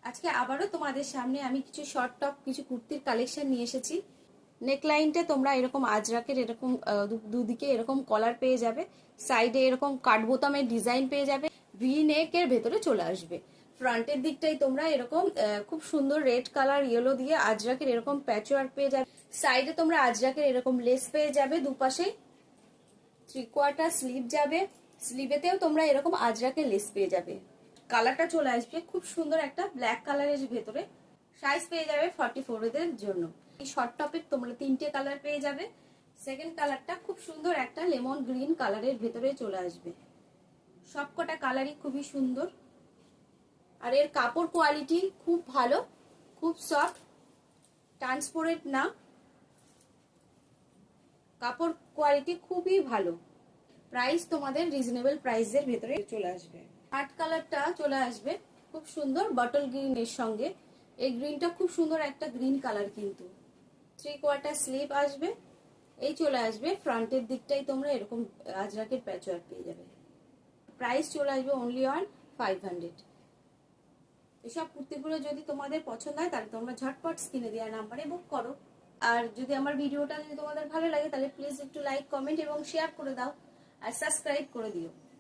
আজকে আবারও তোমাদের সামনে আমি কিছু শর্ট টপ কিছু কুর্তির কালেকশন নিয়ে এসেছি। নেকলাইনটা তোমরা এরকম আজরাকের এরকম দুদিকে এরকম কলার পেয়ে যাবে, সাইডে এরকম কাট বোতামের ডিজাইন পেয়ে যাবে, ভি নেকের ভেতরে চলে আসবে। ফ্রন্টের দিকটাই তোমরা এরকম খুব সুন্দর রেড কালার ইয়েলো দিয়ে আজরাকের এরকম প্যাচওয়ার্ক পেয়ে যাবে। সাইডে তোমরা আজরাকের এরকম লেস পেয়ে যাবে, দুপাশেই 3/4 স্লিভ যাবে, স্লিভেতেও তোমরা এরকম আজরাকের লেস পেয়ে যাবে। কালারটা চলে আসবে খুব সুন্দর একটা ব্ল্যাক কালারের ভেতরে। সাইজ পেয়ে যাবে 44 এর জন্য। এই শর্ট টপের তোমরা 3টে কালার পেয়ে যাবে। সেকেন্ড কালারটা খুব সুন্দর একটা লেমন গ্রিন কালারের ভেতরে চলে আসবে। সবকটা কালারই খুবই সুন্দর, আর এর কাপড় কোয়ালিটি খুব ভালো, খুব সফট, ট্রান্সপারেন্ট না, কাপড় কোয়ালিটি খুবই ভালো। প্রাইস তোমাদের রিজনেবল প্রাইসের ভেতরে চলে আসবে। আর্ট কালারটা চলে আসবে খুব সুন্দর বটল গ্রিন এর সঙ্গে। এই গ্রিনটা খুব সুন্দর একটা গ্রিন কালার, কিন্তু 3/4 স্লিভ আসবে। এই চলে আসবে ফ্রন্টের দিকটাই তোমরা এরকম আজরাকের প্যাচওয়ার্ক পেয়ে যাবে। প্রাইস চলে আসবে অনলি অন 500। এসব কুর্তিগুলো যদি তোমাদের পছন্দ হয় তাহলে তোমরা ঝটপট স্ক্রিনে দেওয়া নাম্বারে বুক করো। আর যদি আমার ভিডিওটা যদি তোমাদের ভালো লাগে তাহলে প্লিজ একটু লাইক, কমেন্ট এবং শেয়ার করে দাও, আর সাবস্ক্রাইব করে দিও।